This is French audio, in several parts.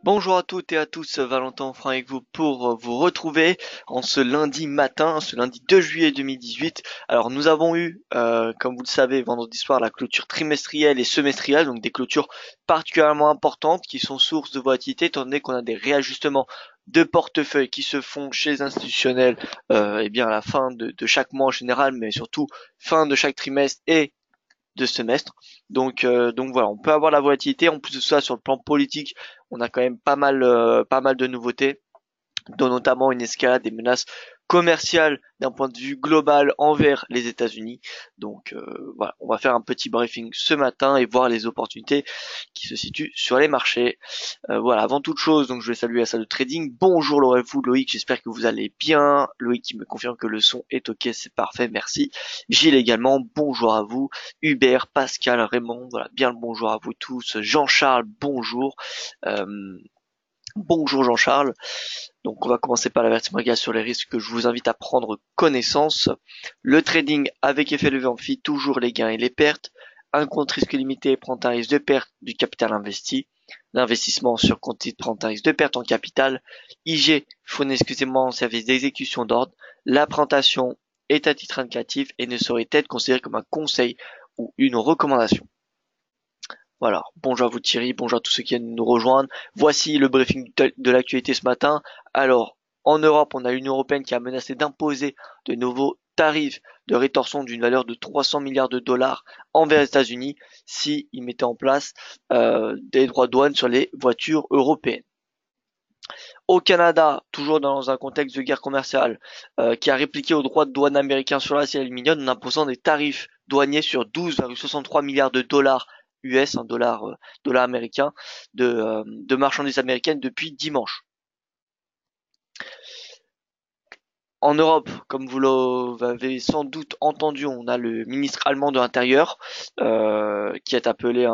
Bonjour à toutes et à tous, Valentin Enfant avec vous pour vous retrouver en ce lundi matin, ce lundi 2 juillet 2018. Alors nous avons eu, comme vous le savez, vendredi soir la clôture trimestrielle et semestrielle, donc des clôtures particulièrement importantes qui sont source de volatilité étant donné qu'on a des réajustements de portefeuille qui se font chez les institutionnels et bien à la fin de chaque mois en général, mais surtout fin de chaque trimestre et de semestre. Donc voilà, on peut avoir la volatilité. En plus de ça, sur le plan politique, on a quand même pas mal de nouveautés, dont notamment une escalade des menaces commerciales d'un point de vue global envers les États-Unis. Voilà, on va faire un petit briefing ce matin et voir les opportunités qui se situent sur les marchés. Voilà, avant toute chose, donc je vais saluer la salle de trading. Bonjour Laurent, Loïc, j'espère que vous allez bien. Loïc qui me confirme que le son est ok, c'est parfait, merci. Gilles également, bonjour à vous. Hubert, Pascal, Raymond, voilà, bien le bonjour à vous tous. Jean-Charles, bonjour. Euh, Bonjour Jean-Charles. Donc on va commencer par l'avertissement légal sur les risques que je vous invite à prendre connaissance. Le trading avec effet levier amphi, toujours les gains et les pertes. Un compte risque limité prend un risque de perte du capital investi. L'investissement sur compte titre prend un risque de perte en capital. IG fournit exclusivement un service d'exécution d'ordre. La présentation est à titre indicatif et ne saurait être considérée comme un conseil ou une recommandation. Voilà, bonjour à vous Thierry, bonjour à tous ceux qui viennent nous rejoindre. Voici le briefing de l'actualité ce matin. Alors, en Europe, on a l'Union européenne qui a menacé d'imposer de nouveaux tarifs de rétorsion d'une valeur de 300 milliards de dollars envers les États-Unis s'ils mettaient en place des droits de douane sur les voitures européennes. Au Canada, toujours dans un contexte de guerre commerciale, qui a répliqué aux droits de douane américains sur l'acier et l'aluminium en imposant des tarifs douaniers sur 12,63 milliards de dollars US, un dollar américain, de marchandises américaines depuis dimanche. En Europe, comme vous l'avez sans doute entendu, on a le ministre allemand de l'Intérieur qui a appelé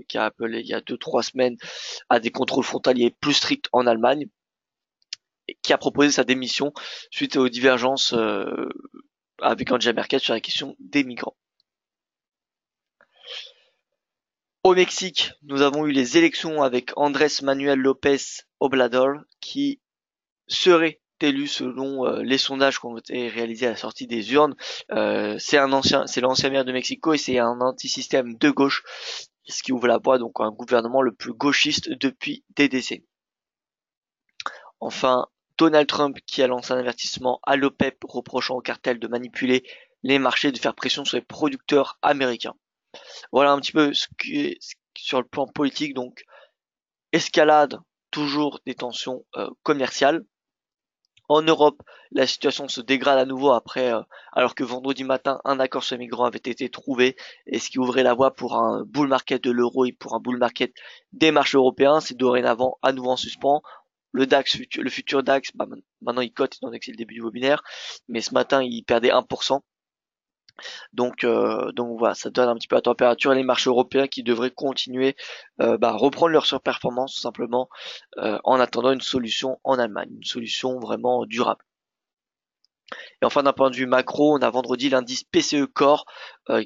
il y a 2-3 semaines à des contrôles frontaliers plus stricts en Allemagne, qui a proposé sa démission suite aux divergences avec Angela Merkel sur la question des migrants. Au Mexique, nous avons eu les élections avec Andrés Manuel López Obrador qui serait élu selon les sondages qui ont été réalisés à la sortie des urnes. C'est l'ancien maire de Mexico et c'est un anti-système de gauche, ce qui ouvre la voie donc à un gouvernement le plus gauchiste depuis des décennies. Enfin, Donald Trump qui a lancé un avertissement à l'OPEP reprochant au cartel de manipuler les marchés, de faire pression sur les producteurs américains. Voilà un petit peu ce qui est sur le plan politique, donc escalade toujours des tensions commerciales. En Europe, la situation se dégrade à nouveau alors que vendredi matin, un accord sur les migrants avait été trouvé, et ce qui ouvrait la voie pour un bull market de l'euro et pour un bull market des marchés européens. C'est dorénavant à nouveau en suspens. Le futur DAX, maintenant il cote étant donné que c'est le début du webinaire, mais ce matin il perdait 1%. Donc voilà, ça donne un petit peu la température et les marchés européens qui devraient continuer reprendre leur surperformance tout simplement en attendant une solution en Allemagne, une solution vraiment durable. Et enfin d'un point de vue macro, on a vendredi l'indice PCE Core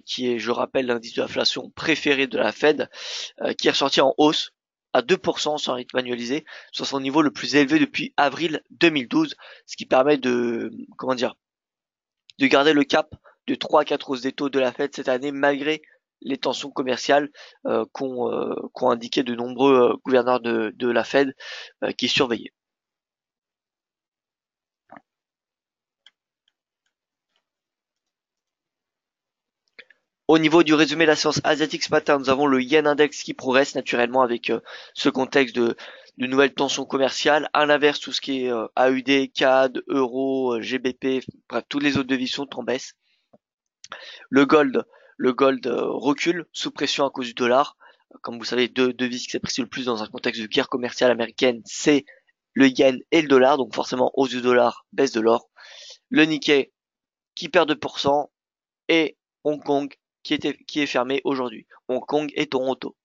qui est, je rappelle, l'indice de l'inflation préféré de la Fed qui est ressorti en hausse à 2% sur un rythme annualisé, sur son niveau le plus élevé depuis avril 2012, ce qui permet de garder le cap de 3 à 4 hausses des taux de la Fed cette année malgré les tensions commerciales qu'ont indiqué de nombreux gouverneurs de la Fed qui surveillaient. Au niveau du résumé de la séance asiatique ce matin, nous avons le Yen Index qui progresse naturellement avec ce contexte de nouvelles tensions commerciales. À l'inverse, tout ce qui est AUD, CAD, Euro, GBP, bref, toutes les autres devises sont en baisse. Le gold recule sous pression à cause du dollar. Comme vous savez, deux devises qui s'apprécient le plus dans un contexte de guerre commerciale américaine, c'est le yen et le dollar. Donc forcément, hausse du dollar, baisse de l'or. Le Nikkei qui perd 2% et Hong Kong qui est fermé aujourd'hui. Hong Kong et Toronto.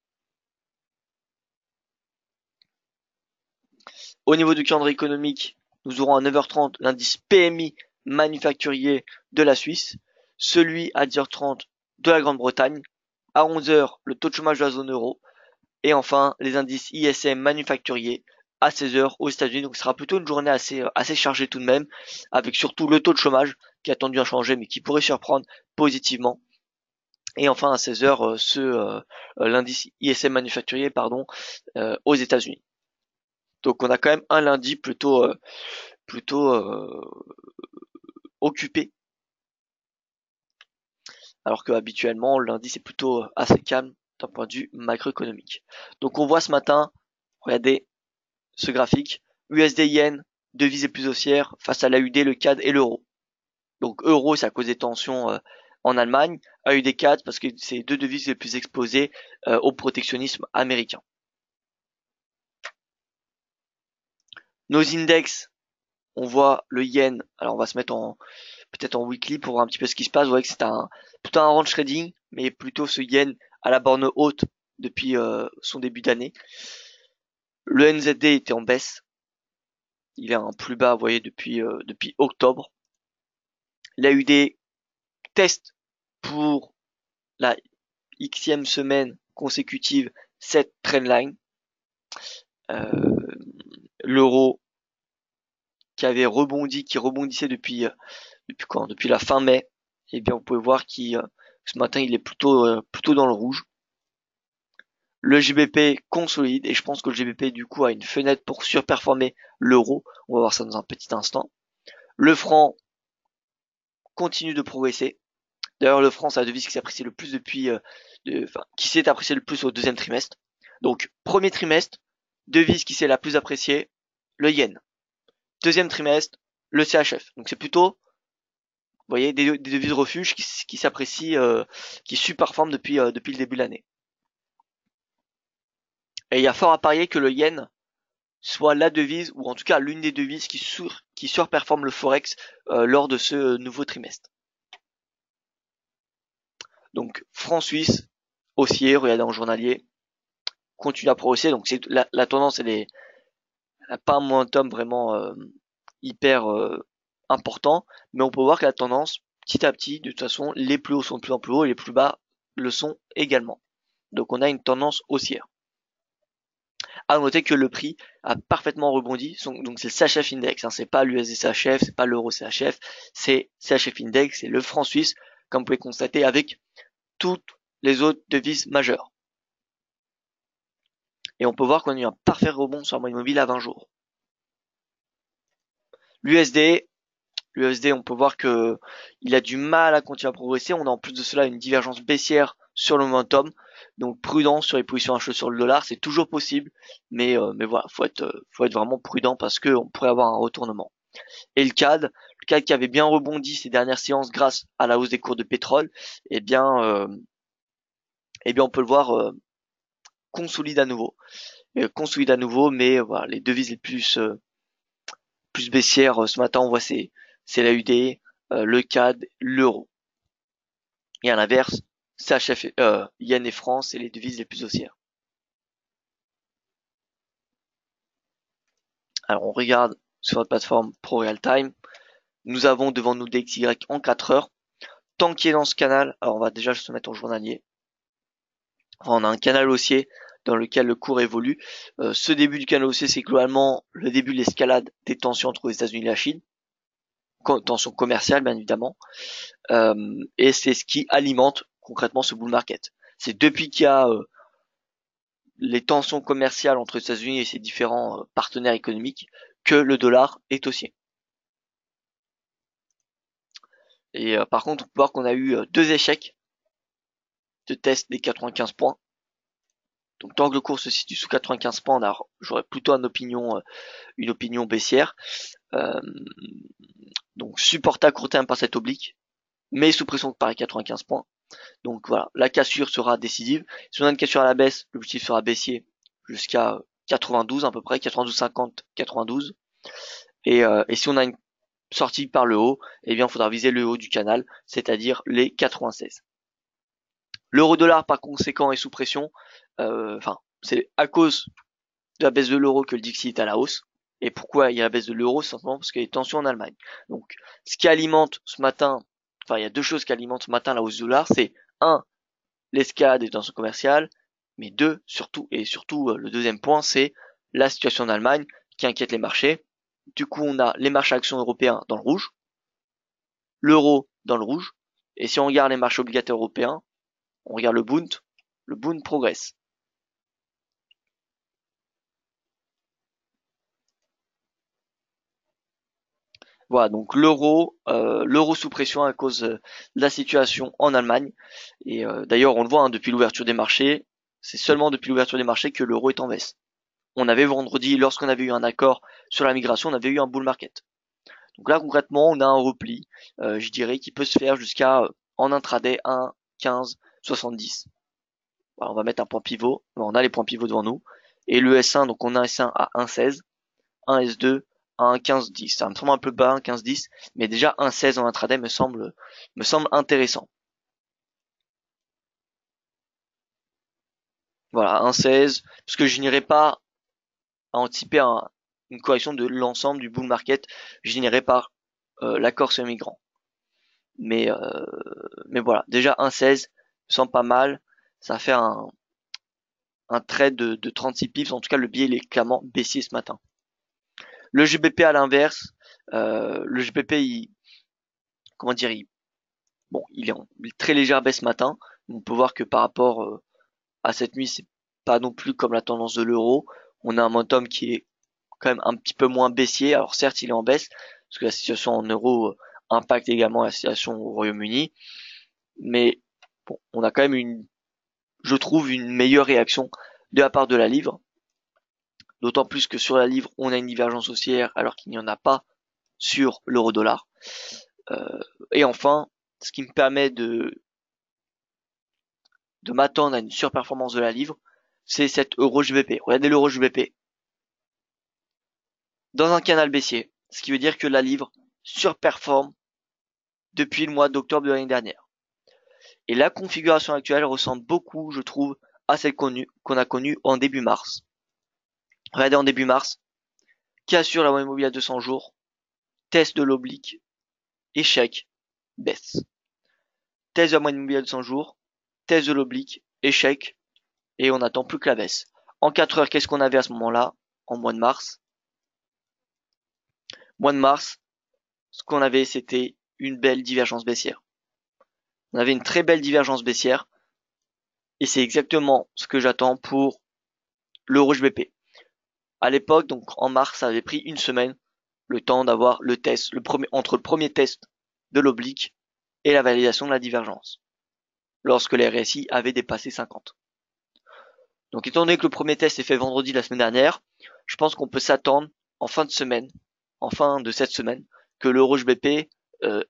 Au niveau du calendrier économique, nous aurons à 9h30 l'indice PMI manufacturier de la Suisse, celui à 10h30 de la Grande-Bretagne, à 11h le taux de chômage de la zone euro, et enfin les indices ISM manufacturiers à 16h aux États-Unis. Donc ce sera plutôt une journée assez chargée tout de même, avec surtout le taux de chômage qui a tendu à changer mais qui pourrait surprendre positivement. Et enfin à 16h l'indice ISM manufacturier aux États-Unis. Donc on a quand même un lundi plutôt occupé, alors que habituellement lundi c'est plutôt assez calme d'un point de vue macroéconomique. Donc on voit ce matin, regardez ce graphique, USD yen, devises les plus haussières face à l'AUD, le CAD et l'euro. Donc euro, c'est à cause des tensions en Allemagne, AUD CAD parce que c'est les deux devises les plus exposées au protectionnisme américain. Nos index, on voit le yen, alors on va se mettre peut-être en weekly pour voir un petit peu ce qui se passe. Vous voyez que c'est plutôt un range trading, mais plutôt ce yen à la borne haute depuis son début d'année. Le NZD était en baisse. Il est à un plus bas, vous voyez, depuis octobre. L'AUD teste pour la xème semaine consécutive cette trendline. L'euro qui rebondissait depuis quand? Depuis la fin mai. Et bien vous pouvez voir ce matin il est plutôt dans le rouge. Le GBP consolide et je pense que le GBP du coup a une fenêtre pour surperformer l'euro. On va voir ça dans un petit instant. Le franc continue de progresser. D'ailleurs le franc c'est la devise qui s'apprécie le plus qui s'est appréciée le plus au deuxième trimestre. Donc premier trimestre, devise qui s'est la plus appréciée, le yen. Deuxième trimestre, le CHF. Donc c'est plutôt, vous voyez, des devises refuges qui s'apprécient, qui surperforment depuis le début de l'année. Et il y a fort à parier que le yen soit la devise, ou en tout cas l'une des devises qui surperforme le Forex lors de ce nouveau trimestre. Donc franc-suisse, haussier, regardez en journalier, continue à progresser. Donc c'est la tendance, elle est pas un momentum vraiment hyper important, mais on peut voir que la tendance, petit à petit, de toute façon, les plus hauts sont de plus en plus hauts et les plus bas le sont également. Donc on a une tendance haussière. À noter que le prix a parfaitement rebondi. Donc c'est le CHF Index, hein, c'est pas l'USD CHF, c'est pas l'euro CHF, c'est CHF Index, c'est le franc suisse, comme vous pouvez constater avec toutes les autres devises majeures. Et on peut voir qu'on a eu un parfait rebond sur la moyenne mobile à 20 jours. L'USD, on peut voir que il a du mal à continuer à progresser. On a en plus de cela une divergence baissière sur le momentum. Donc prudent sur les positions achetées sur le dollar, c'est toujours possible, mais voilà, faut être vraiment prudent parce que on pourrait avoir un retournement. Et le CAD qui avait bien rebondi ces dernières séances grâce à la hausse des cours de pétrole, eh bien on peut le voir consolide à nouveau, mais voilà, les devises les plus baissières ce matin, on voit c'est l'AUD, le CAD, l'euro. Et à l'inverse, CHF, yen et franc, c'est les devises les plus haussières. Alors on regarde sur notre plateforme Pro Real Time. Nous avons devant nous DXY en 4 heures. Tant qu'il est dans ce canal, alors on va déjà se mettre en journalier. Enfin, on a un canal haussier dans lequel le cours évolue. Ce début du canal haussier, c'est globalement le début de l'escalade des tensions entre les États-Unis et la Chine. Tensions commerciales, bien évidemment. Et c'est ce qui alimente concrètement ce bull market. C'est depuis qu'il y a les tensions commerciales entre les États-Unis et ses différents partenaires économiques que le dollar est haussier. Et par contre, on peut voir qu'on a eu 2 échecs de test des 95 points. Donc tant que le cours se situe sous 95 points, j'aurais plutôt une opinion baissière. Donc supporté à court terme par cette oblique, mais sous pression par les 95 points. Donc voilà, la cassure sera décisive. Si on a une cassure à la baisse, l'objectif sera baissier jusqu'à 92 à peu près, 92,50, 92. Et si on a une sortie par le haut, eh bien il faudra viser le haut du canal, c'est-à-dire les 96. L'euro-dollar par conséquent est sous pression. C'est à cause de la baisse de l'euro que le Dixie est à la hausse. Et pourquoi il y a la baisse de l'euro? Simplement parce qu'il y a des tensions en Allemagne. Donc, ce qui alimente ce matin, il y a 2 choses qui alimentent ce matin la hausse du dollar, c'est 1, l'escalade des tensions commerciales, mais 2, surtout, le deuxième point, c'est la situation en Allemagne qui inquiète les marchés. Du coup, on a les marchés actions européens dans le rouge, l'euro dans le rouge, et si on regarde les marchés obligataires européens, on regarde le Bund progresse. Voilà, donc l'euro sous pression à cause de la situation en Allemagne. Et d'ailleurs, on le voit hein, depuis l'ouverture des marchés, c'est seulement depuis l'ouverture des marchés que l'euro est en baisse. On avait vendredi, lorsqu'on avait eu un accord sur la migration, on avait eu un bull market. Donc là, concrètement, on a un repli, je dirais, qui peut se faire jusqu'à en intraday 1,1570. Voilà, on va mettre un point pivot. On a les points pivots devant nous. Et le S1, donc on a un S1 à 1,16, un S2 à 1,1510. Ça me semble un peu bas, 1,1510, mais déjà 1,16 en intraday me semble intéressant. Voilà, 1,16, parce que je n'irai pas à anticiper une correction de l'ensemble du bull market. Je n'irai pas l'accord sur les migrants. Mais, euh, mais voilà, déjà 1,16 me semble pas mal. Ça va faire un trade de 36 pips. En tout cas, le billet il est clairement baissier ce matin. Le GBP à l'inverse, le GBP, comment dire, bon, il est en très légère baisse ce matin. On peut voir que par rapport à cette nuit, c'est pas non plus comme la tendance de l'euro. On a un momentum qui est quand même un petit peu moins baissier. Alors certes, il est en baisse parce que la situation en euro impacte également la situation au Royaume-Uni, mais bon, on a quand même je trouve, une meilleure réaction de la part de la livre. D'autant plus que sur la livre, on a une divergence haussière alors qu'il n'y en a pas sur l'euro-dollar. Et enfin, ce qui me permet de m'attendre à une surperformance de la livre, c'est cette euro-GBP. Regardez l'euro-GBP dans un canal baissier, ce qui veut dire que la livre surperforme depuis le mois d'octobre de l'année dernière. Et la configuration actuelle ressemble beaucoup, je trouve, à celle qu'on a connue en début mars. Regardez en début mars, qui assure la moyenne mobile à 200 jours, test de l'oblique, échec, baisse. Test de la moyenne mobile à 200 jours, test de l'oblique, échec, et on n'attend plus que la baisse. En 4 heures, qu'est-ce qu'on avait à ce moment-là, en mois de mars? Mois de mars, ce qu'on avait, c'était une belle divergence baissière. On avait une très belle divergence baissière, et c'est exactement ce que j'attends pour l'euro HBP. À l'époque, donc en mars, ça avait pris une semaine, le temps d'avoir le test, entre le premier test de l'oblique et la validation de la divergence, lorsque les RSI avaient dépassé 50. Donc étant donné que le premier test est fait vendredi la semaine dernière, je pense qu'on peut s'attendre en fin de semaine, en fin de cette semaine, que l'euro HBP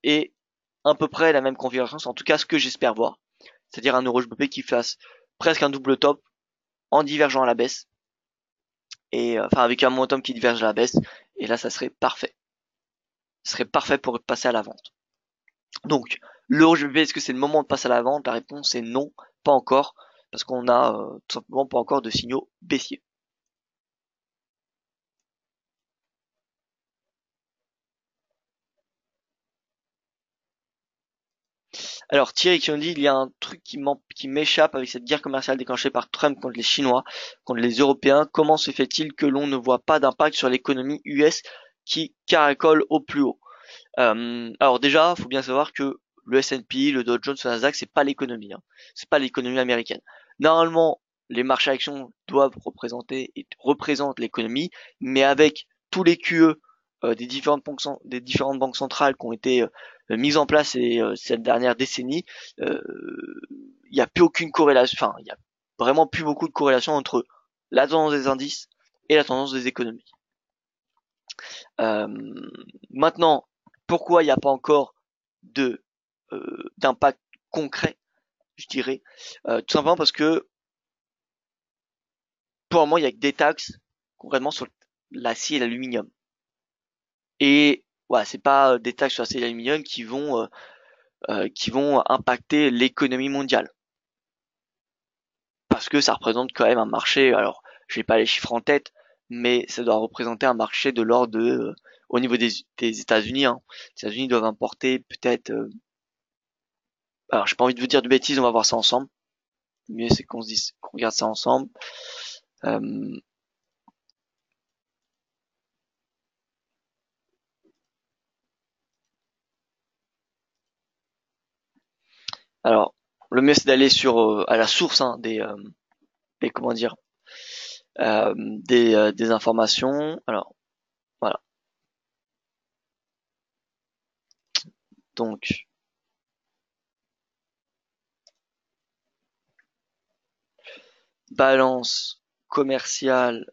ait à peu près la même configuration, c'est en tout cas ce que j'espère voir. C'est-à-dire un euro HBP qui fasse presque un double top en divergeant à la baisse, et enfin avec un momentum qui diverge à la baisse, et là ça serait parfait. Ce serait parfait pour passer à la vente. Donc, l'euro GBP, est-ce que c'est le moment de passer à la vente? La réponse est non, pas encore, parce qu'on a tout simplement pas encore de signaux baissiers. Alors Thierry qui nous dit il y a un truc qui m'échappe avec cette guerre commerciale déclenchée par Trump contre les Chinois, contre les Européens. Comment se fait-il que l'on ne voit pas d'impact sur l'économie US qui caracole au plus haut? Alors déjà, faut bien savoir que le S&P, le Dow Jones, le Nasdaq, c'est pas l'économie, hein. C'est pas l'économie américaine. Normalement, les marchés actions doivent représenter et représentent l'économie, mais avec tous les QE des différentes banques centrales qui ont été mises en place cette dernière décennie, il n'y a plus aucune corrélation, enfin, il y a vraiment plus beaucoup de corrélation entre la tendance des indices et la tendance des économies. Euh, Maintenant, pourquoi il n'y a pas encore de d'impact concret, je dirais, tout simplement parce que pour le moment il y a que des taxes concrètement sur l'acier et l'aluminium. Et voilà, c'est pas des taxes sur l'acier et l'aluminium qui vont impacter l'économie mondiale, parce que ça représente quand même un marché. Alors, j'ai pas les chiffres en tête, mais ça doit représenter un marché de l'ordre de au niveau des États-Unis. Hein. Les États-Unis doivent importer peut-être. Alors, j'ai pas envie de vous dire de bêtises, on va voir ça ensemble. Le mieux c'est qu'on regarde ça ensemble. Euh, Alors, le mieux c'est d'aller sur à la source hein, des comment dire des informations. Alors voilà. Donc balance commerciale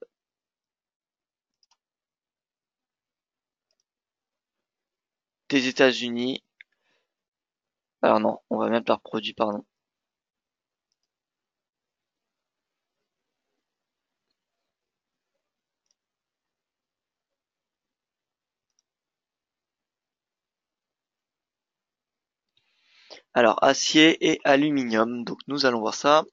des États-Unis. Alors non, on va mettre par produit, pardon. Alors acier et aluminium. Donc nous allons voir ça.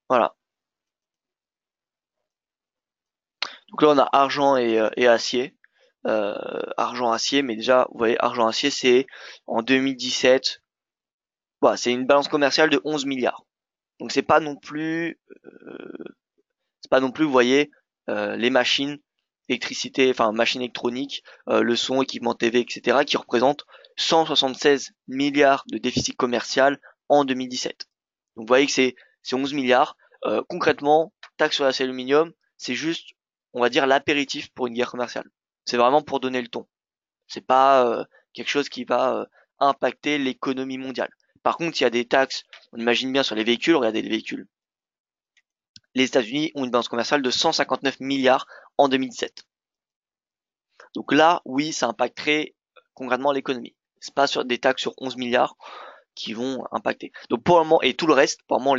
Voilà. Donc là on a argent et acier. Argent acier, mais déjà vous voyez argent acier c'est en 2017. Voilà, c'est une balance commerciale de 11 milliards. Donc c'est pas non plus, vous voyez, les machines, électricité, enfin machines électroniques, le son, équipement TV, etc., qui représentent 176 milliards de déficit commercial en 2017. Donc vous voyez que c'est 11 milliards. Concrètement, taxe sur l'acier aluminium, c'est juste, on va dire, l'apéritif pour une guerre commerciale. C'est vraiment pour donner le ton. C'est pas quelque chose qui va impacter l'économie mondiale. Par contre, il y a des taxes, on imagine bien sur les véhicules, regardez les véhicules. Les États-Unis ont une balance commerciale de 159 milliards en 2017. Donc là, oui, ça impacterait concrètement l'économie. C'est pas sur des taxes sur 11 milliards qui vont impacter. Donc pour le moment, et tout le reste, pour le moment,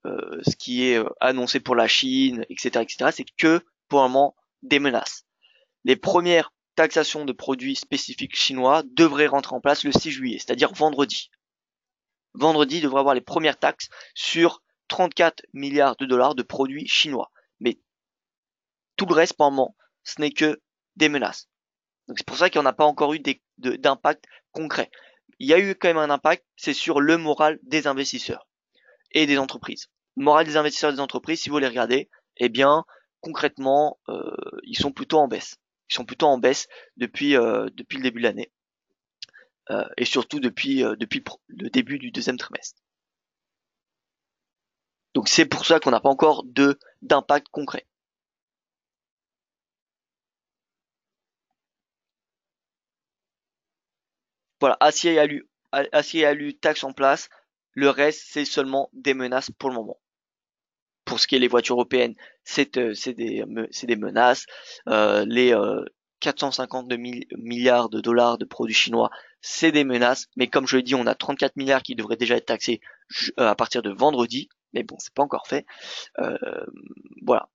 ce qui est annoncé pour la Chine, etc., c'est que pour le moment des menaces. Les premières taxations de produits spécifiques chinois devraient rentrer en place le 6 juillet, c'est-à-dire vendredi. Vendredi devrait avoir les premières taxes sur 34 milliards de dollars de produits chinois. Mais tout le reste, pour le moment, ce n'est que des menaces. Donc c'est pour ça qu'il n'y en a pas encore eu d'impact concret. Il y a eu quand même un impact, c'est sur le moral des investisseurs et des entreprises. Le moral des investisseurs et des entreprises, si vous les regardez, eh bien, concrètement, ils sont plutôt en baisse. Ils sont plutôt en baisse depuis le début de l'année et surtout depuis le début du deuxième trimestre. Donc c'est pour ça qu'on n'a pas encore d'impact concret. Voilà, acier et alu, taxe en place. Le reste, c'est seulement des menaces pour le moment. Pour ce qui est les voitures européennes, c'est des menaces. Les 452 milliards de dollars de produits chinois, c'est des menaces. Mais comme je l'ai dit, on a 34 milliards qui devraient déjà être taxés à partir de vendredi. Mais bon, c'est pas encore fait. Euh, voilà.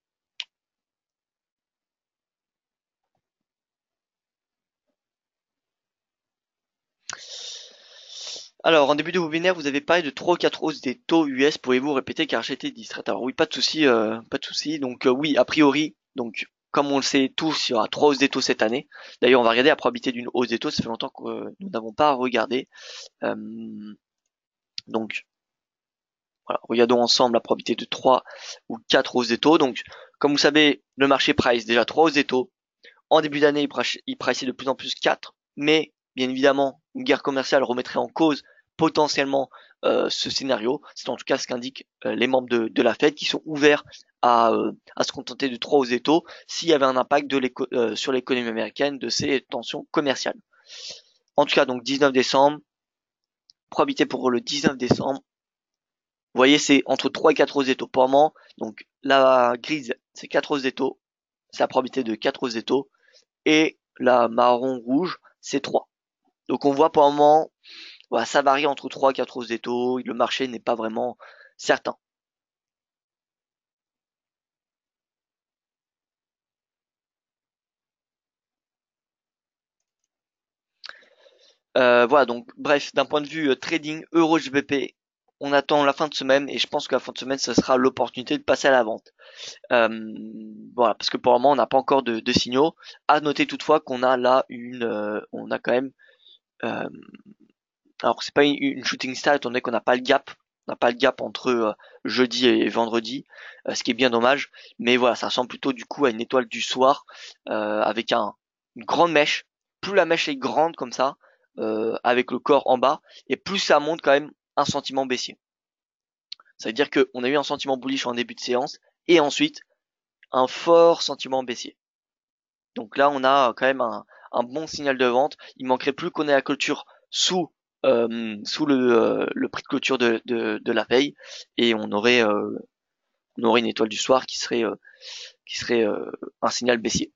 Alors, en début de webinaire, vous avez parlé de 3 ou 4 hausses des taux US. Pouvez-vous répéter car j'ai été distraite? Alors oui, pas de souci, pas de souci. Donc oui, a priori, donc comme on le sait tous, il y aura 3 hausses des taux cette année. D'ailleurs, on va regarder la probabilité d'une hausse des taux. Ça fait longtemps que nous n'avons pas regardé. Euh, donc voilà, regardons ensemble la probabilité de 3 ou 4 hausses des taux. Donc, comme vous savez, le marché price déjà 3 hausses des taux. En début d'année, il priceait de plus en plus 4, mais bien évidemment, une guerre commerciale remettrait en cause potentiellement ce scénario. C'est en tout cas ce qu'indiquent les membres de la Fed qui sont ouverts à se contenter de 3 hausses des taux s'il y avait un impact sur l'économie américaine de ces tensions commerciales. En tout cas, donc 19 décembre, probabilité pour le 19 décembre. Vous voyez, c'est entre 3 et 4 hausses des taux. Pour le moment, donc la grise, c'est 4 hausses des taux. C'est la probabilité de 4 hausses des taux. Et la marron rouge, c'est 3. Donc on voit pour le moment, voilà, ça varie entre 3 et 4 hausses des taux, le marché n'est pas vraiment certain. Voilà, donc bref, d'un point de vue trading euro GBP, on attend la fin de semaine et je pense que la fin de semaine, ce sera l'opportunité de passer à la vente. Voilà, parce que pour le moment, on n'a pas encore de signaux. À noter toutefois qu'on a là on a quand même, euh, alors c'est pas une shooting star étant donné qu'on n'a pas le gap, on n'a pas le gap entre jeudi et vendredi, ce qui est bien dommage. Mais voilà, ça ressemble plutôt du coup à une étoile du soir avec une grande mèche. Plus la mèche est grande comme ça, avec le corps en bas, et plus ça montre quand même un sentiment baissier. Ça veut dire qu'on a eu un sentiment bullish en début de séance et ensuite un fort sentiment baissier. Donc là, on a quand même un bon signal de vente. Il manquerait plus qu'on ait la clôture sous le prix de clôture de la veille et on aurait une étoile du soir qui serait un signal baissier.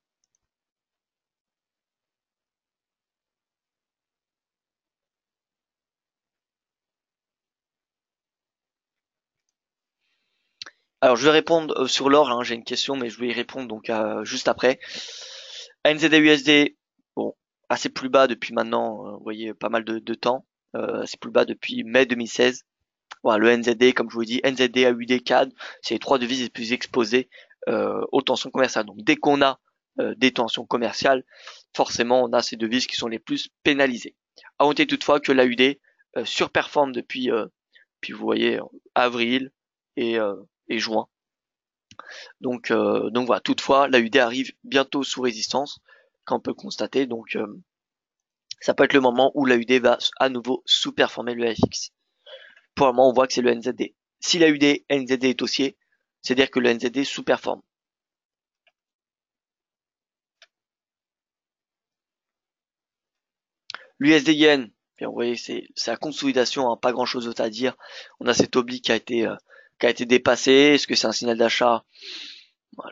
Alors je vais répondre sur l'or, hein, j'ai une question mais je vais y répondre donc juste après. NZD-USD, bon, assez plus bas depuis maintenant, vous voyez, pas mal de temps. C'est plus bas depuis mai 2016. Voilà, le NZD, comme je vous l'ai dit, NZD, AUD, CAD, c'est les trois devises les plus exposées aux tensions commerciales. Donc dès qu'on a des tensions commerciales, forcément on a ces devises qui sont les plus pénalisées. À noter toutefois que l'AUD surperforme depuis, puis vous voyez, avril et, euh, et juin. Donc voilà, toutefois l'AUD arrive bientôt sous résistance, qu'on peut constater. Donc ça peut être le moment où l'AUD va à nouveau sous-performer le FX. Pour le moment, on voit que c'est le NZD. Si l'AUD NZD est haussier, c'est-à-dire que le NZD sous-performe. L'USD Yen, bien vous voyez, c'est la consolidation, hein, pas grand-chose d'autre à dire. On a cet oblique qui a été dépassé. Est-ce que c'est un signal d'achat?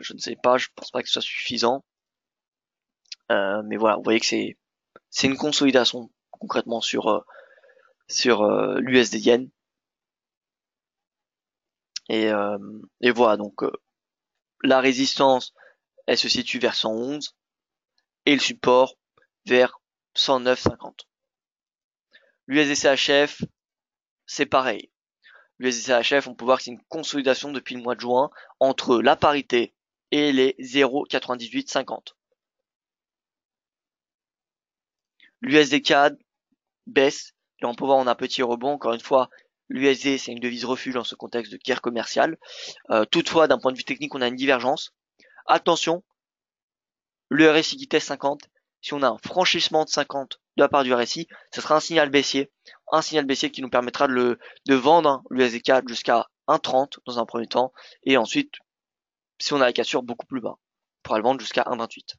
Je ne sais pas, je pense pas que ce soit suffisant. Mais voilà, vous voyez que c'est une consolidation concrètement sur l'USD Yen. Et voilà, donc la résistance, elle se situe vers 111 et le support vers 109,50. L'USD-CHF, c'est pareil. L'USD-CHF, on peut voir que c'est une consolidation depuis le mois de juin entre la parité et les 0,9850. L'USD-CAD baisse. Là, on peut voir, on a un petit rebond. Encore une fois, l'USD, c'est une devise refuge dans ce contexte de guerre commerciale. Toutefois, d'un point de vue technique, on a une divergence. Attention, le RSI qui teste 50. Si on a un franchissement de 50 de la part du RSI, ce sera un signal baissier. Un signal baissier qui nous permettra de vendre l'USD-CAD jusqu'à 1,30 dans un premier temps. Et ensuite, si on a la cassure, beaucoup plus bas. On pourra le vendre jusqu'à 1,28.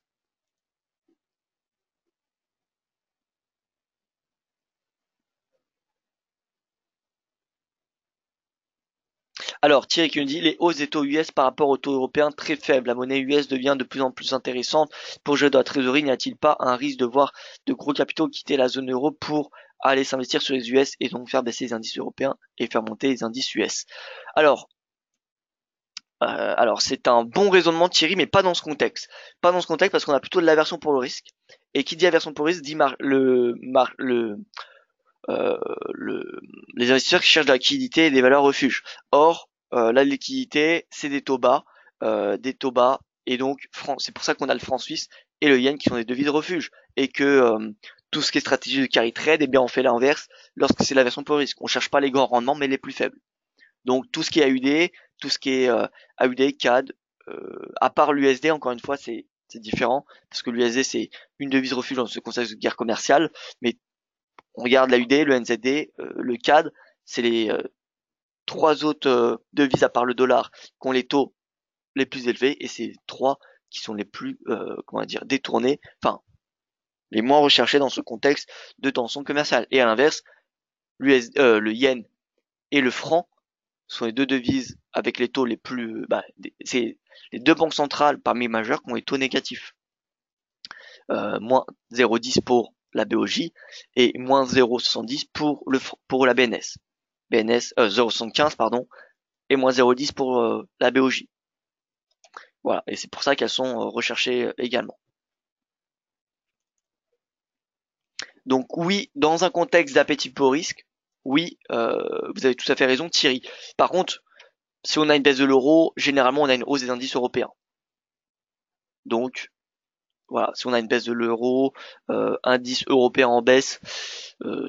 Alors, Thierry qui nous dit, les hausses des taux US par rapport aux taux européens très faibles. La monnaie US devient de plus en plus intéressante pour gérer de la trésorerie. N'y a-t-il pas un risque de voir de gros capitaux quitter la zone euro pour aller s'investir sur les US et donc faire baisser les indices européens et faire monter les indices US? Alors, alors c'est un bon raisonnement Thierry, mais pas dans ce contexte. Pas dans ce contexte parce qu'on a plutôt de l'aversion pour le risque. Et qui dit aversion pour le risque dit euh, le, les investisseurs qui cherchent de la liquidité et des valeurs refuges. Or, la liquidité, c'est des taux bas, et donc c'est pour ça qu'on a le franc suisse et le yen qui sont des devises refuge, et que tout ce qui est stratégie de carry trade, eh bien on fait l'inverse lorsque c'est la version pour risque. On cherche pas les grands rendements, mais les plus faibles. Donc tout ce qui est AUD, tout ce qui est AUD, CAD, à part l'USD, encore une fois, c'est différent parce que l'USD c'est une devise refuge dans ce contexte de guerre commerciale, mais on regarde l'AUD, le NZD, le CAD, c'est les trois autres devises à part le dollar qui ont les taux les plus élevés et c'est trois qui sont les plus comment dire détournés, enfin les moins recherchés dans ce contexte de tension commerciale. Et à l'inverse, le yen et le franc sont les deux devises avec les taux les plus, c'est les deux banques centrales parmi les majeures qui ont les taux négatifs. Moins 0,10 pour la BOJ et moins 0,70 pour la BNS. BNS 0,75 pardon et moins 0,10 pour la BOJ. Voilà, et c'est pour ça qu'elles sont recherchées également. Donc oui, dans un contexte d'appétit pour risque, oui, vous avez tout à fait raison, Thierry. Par contre, si on a une baisse de l'euro, généralement on a une hausse des indices européens. Donc voilà, si on a une baisse de l'euro, indice européen en baisse,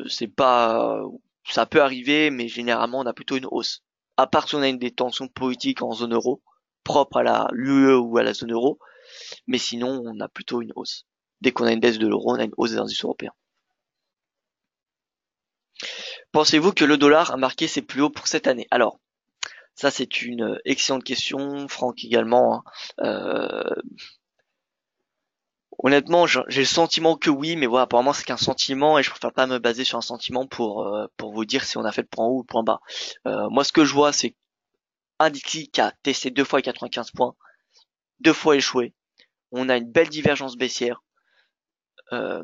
c'est pas, ça peut arriver, mais généralement on a plutôt une hausse. À part si on a des tensions politiques en zone euro, propre à la l'UE ou à la zone euro, mais sinon on a plutôt une hausse. Dès qu'on a une baisse de l'euro, on a une hausse des indices européens. Pensez-vous que le dollar a marqué ses plus hauts pour cette année? Alors, ça c'est une excellente question, Franck également, hein. Honnêtement, j'ai le sentiment que oui, mais voilà, apparemment c'est qu'un sentiment et je préfère pas me baser sur un sentiment pour vous dire si on a fait le point haut ou le point bas. Moi, ce que je vois, c'est un Dixie qui a testé deux fois les 95 points, deux fois échoué. On a une belle divergence baissière euh,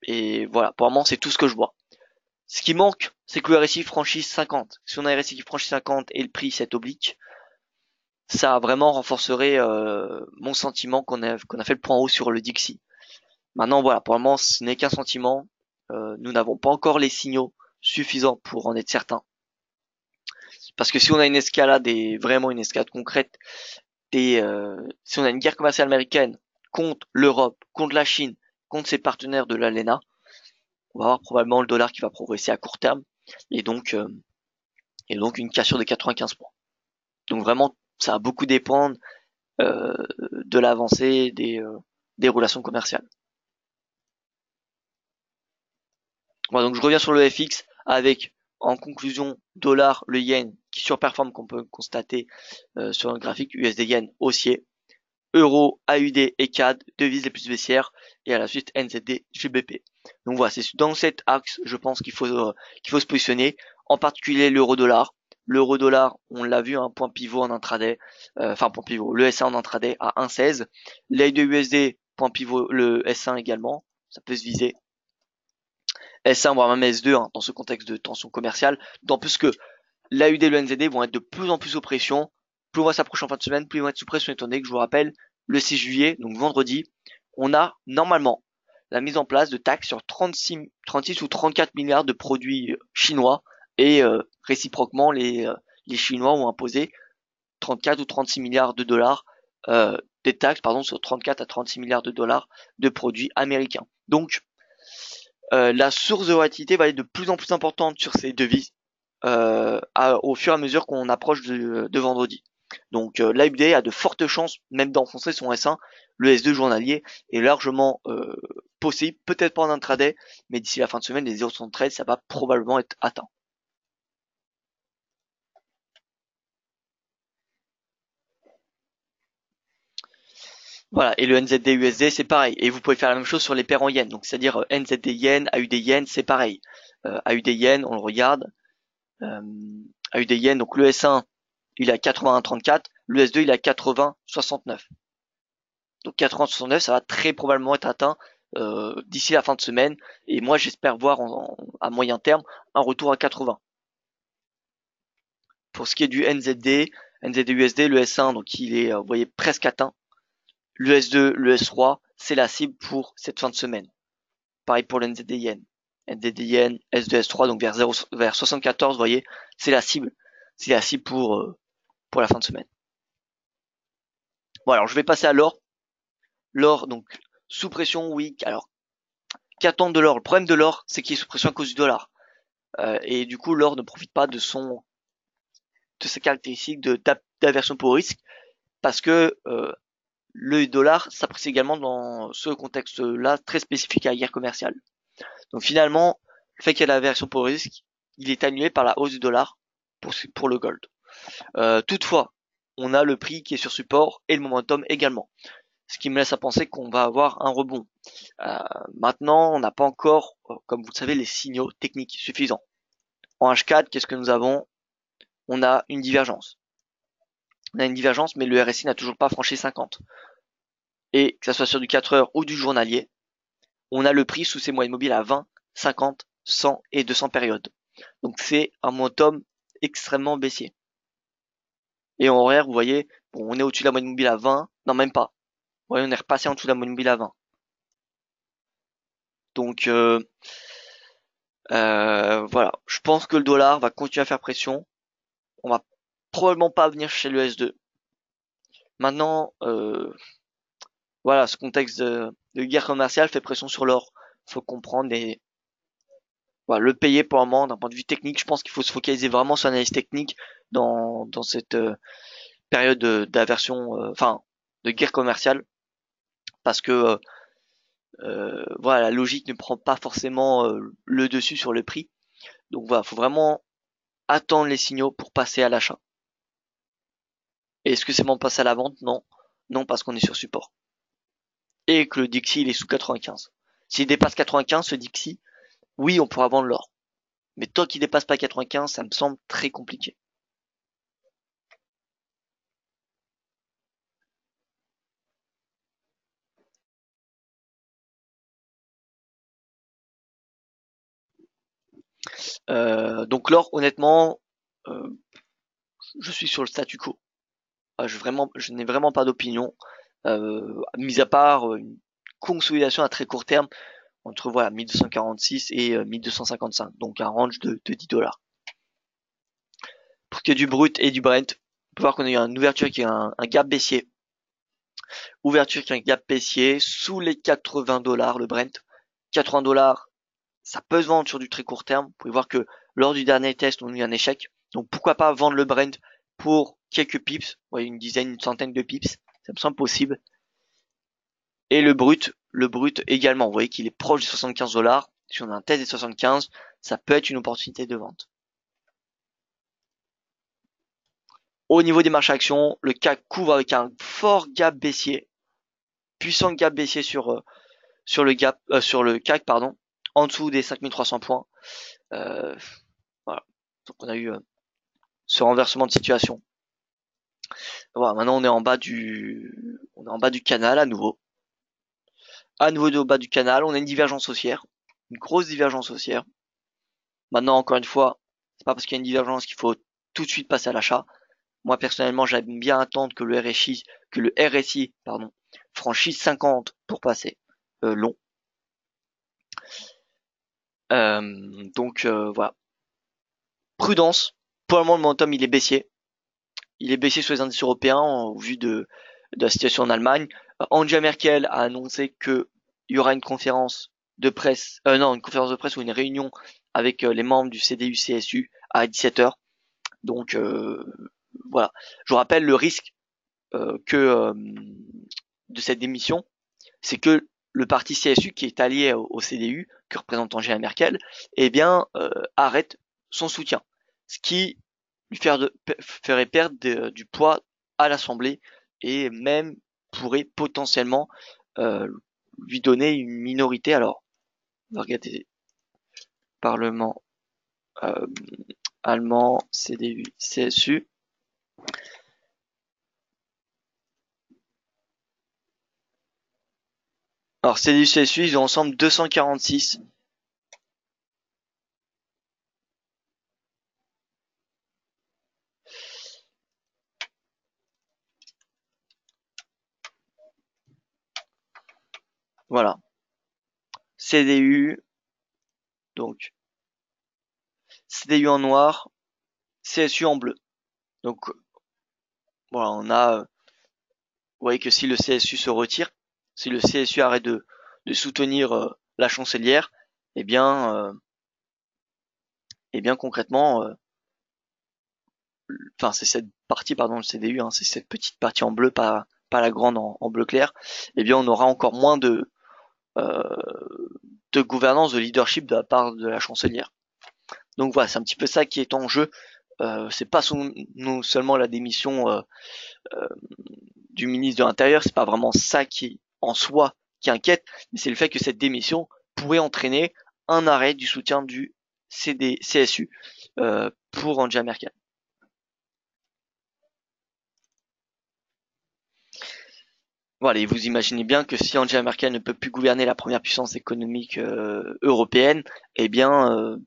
et voilà, pour le moment c'est tout ce que je vois. Ce qui manque, c'est que le RSI franchisse 50. Si on a un RSI qui franchit 50 et le prix cet oblique, ça vraiment renforcerait mon sentiment qu'on a fait le point haut sur le Dixie. Maintenant, voilà, pour le moment, ce n'est qu'un sentiment. Nous n'avons pas encore les signaux suffisants pour en être certains. Parce que si on a une escalade et vraiment une escalade concrète, si on a une guerre commerciale américaine contre l'Europe, contre la Chine, contre ses partenaires de l'ALENA, on va avoir probablement le dollar qui va progresser à court terme et donc une cassure de 95 points. Donc vraiment, ça va beaucoup dépendre euh, de l'avancée des relations commerciales. Voilà, donc je reviens sur le FX avec en conclusion dollar, le yen qui surperforme qu'on peut constater sur un graphique USD yen haussier, euro, AUD et CAD, devises les plus baissières et à la suite NZD, GBP. Donc voilà, c'est dans cet axe je pense qu'il faut se positionner, en particulier l'euro dollar. L'euro dollar, on l'a vu, un point pivot en intraday, enfin point pivot, le S1 en intraday à 1,16, l'AUD USD, point pivot, le S1 également, ça peut se viser. S1 voire même S2 hein, dans ce contexte de tension commerciale, d'autant plus que l'AUD et le NZD vont être de plus en plus sous pression. Plus on va s'approcher en fin de semaine, plus ils vont être sous pression étant donné que je vous rappelle, le 6 juillet, donc vendredi, on a normalement la mise en place de taxes sur 36 ou 34 milliards de produits chinois et réciproquement les Chinois ont imposé 34 ou 36 milliards de dollars des taxes pardon sur 34 à 36 milliards de dollars de produits américains. Donc la source de volatilité va être de plus en plus importante sur ces devises au fur et à mesure qu'on approche de vendredi. Donc l'AUD a de fortes chances même d'enfoncer son S1, le S2 journalier est largement possible, peut-être pas en intraday, mais d'ici la fin de semaine, les 0,73, ça va probablement être atteint. Voilà, et le NZD USD, c'est pareil. Et vous pouvez faire la même chose sur les paires en yens. Donc c'est-à-dire NZD yen, AUD yen, c'est pareil. AUD yen, on le regarde. Euh, AUD yen, donc le S1, il est à 81,34, le S2, il est à 80,69. Donc 80,69, ça va très probablement être atteint d'ici la fin de semaine. Et moi, j'espère voir à moyen terme un retour à 80. Pour ce qui est du NZD, NZD USD, le S1, donc il est, vous voyez, presque atteint. Le S2, le S3, c'est la cible pour cette fin de semaine. Pareil pour le NZD Yen. NZD Yen, S2, S3, donc vers 74, vous voyez, c'est la cible. C'est la cible pour la fin de semaine. Bon, alors je vais passer à l'or. L'or, donc, sous pression, oui. Alors, qu'attendre de l'or? Le problème de l'or, c'est qu'il est sous pression à cause du dollar. Et du coup, l'or ne profite pas de ses caractéristiques d'aversion pour risque parce que le dollar s'apprécie également dans ce contexte-là très spécifique à la guerre commerciale. Donc finalement, le fait qu'il y ait l'aversion pour risque, il est annulé par la hausse du dollar pour le gold. Toutefois, on a le prix qui est sur support et le momentum également. Ce qui me laisse à penser qu'on va avoir un rebond. Maintenant, on n'a pas encore, comme vous le savez, les signaux techniques suffisants. En H4, qu'est-ce que nous avons? On a une divergence. On a une divergence, mais le RSI n'a toujours pas franchi 50. Et que ça soit sur du 4 heures ou du journalier, on a le prix sous ces moyennes mobiles à 20, 50, 100 et 200 périodes. Donc c'est un momentum extrêmement baissier. Et en horaire, vous voyez, bon, on est au-dessus de la moyenne mobile à 20, non même pas. Vous voyez, on est repassé en dessous de la moyenne mobile à 20. Donc Voilà, je pense que le dollar va continuer à faire pression. On va probablement pas venir chez le S2. Maintenant, voilà, ce contexte de guerre commerciale fait pression sur l'or. Faut comprendre et voilà, le payer pour un moment d'un point de vue technique. Je pense qu'il faut se focaliser vraiment sur l'analyse technique dans cette période d'aversion, enfin de guerre commerciale, parce que voilà, la logique ne prend pas forcément le dessus sur le prix. Donc voilà, faut vraiment attendre les signaux pour passer à l'achat. Et est-ce que c'est bon de passer à la vente? Non, non parce qu'on est sur support et que le Dixie il est sous 95. S'il dépasse 95, ce Dixie, oui, on pourra vendre l'or. Mais tant qu'il dépasse pas 95, ça me semble très compliqué. Donc l'or, honnêtement, euh, je suis sur le statu quo. Je n'ai vraiment pas d'opinion, mis à part une consolidation à très court terme entre voilà 1246 et 1255, donc un range de 10 dollars. Pour ce qui est du brut et du Brent, on peut voir qu'on a eu une ouverture qui est un gap baissier. Ouverture qui est un gap baissier sous les 80 dollars le Brent. 80 dollars, ça peut se vendre sur du très court terme. Vous pouvez voir que lors du dernier test, on a eu un échec. Donc pourquoi pas vendre le Brent pour quelques pips, ouais, une dizaine, une centaine de pips, ça me semble possible. Et le brut également, vous voyez qu'il est proche des 75 dollars. Si on a un test des 75, ça peut être une opportunité de vente. Au niveau des marchés actions, le CAC couvre avec un fort gap baissier, puissant gap baissier sur le CAC, pardon, en dessous des 5300 points. Euh, voilà. Donc on a eu ce renversement de situation. Voilà, maintenant on est en bas du canal à nouveau. À nouveau au bas du canal, on a une divergence haussière, une grosse divergence haussière. Maintenant, encore une fois, c'est pas parce qu'il y a une divergence qu'il faut tout de suite passer à l'achat. Moi personnellement, j'aime bien attendre que le RSI, pardon, franchisse 50 pour passer long. Voilà. Prudence. Pour le moment, le momentum il est baissier. Il est baissier sur les indices européens au vu de la situation en Allemagne. Angela Merkel a annoncé que il y aura une conférence de presse, non, une conférence de presse ou une réunion avec les membres du CDU-CSU à 17h. Donc voilà. Je vous rappelle le risque que de cette démission, c'est que le parti CSU qui est allié au CDU, que représente Angela Merkel, eh bien arrête son soutien, ce qui lui ferait perdre du poids à l'Assemblée et même pourrait potentiellement euh, lui donner une minorité. Alors, on va regarder Parlement euh, allemand, CDU, CSU. Alors, CDU, CSU, ils ont ensemble 246. Voilà. CDU, donc CDU en noir, CSU en bleu. Donc voilà, vous voyez que si le CSU se retire, si le CSU arrête de soutenir la chancelière, eh bien, concrètement, enfin c'est cette partie, pardon, le CDU, hein, c'est cette petite partie en bleu, pas la grande en bleu clair, eh bien on aura encore moins euh, de gouvernance, de leadership de la part de la chancelière. Donc voilà, c'est un petit peu ça qui est en jeu. C'est pas non seulement la démission euh, du ministre de l'Intérieur, c'est pas vraiment ça qui en soi qui inquiète, mais c'est le fait que cette démission pourrait entraîner un arrêt du soutien du CSU pour Angela Merkel. Voilà, et vous imaginez bien que si Angela Merkel ne peut plus gouverner la première puissance économique européenne, eh bien,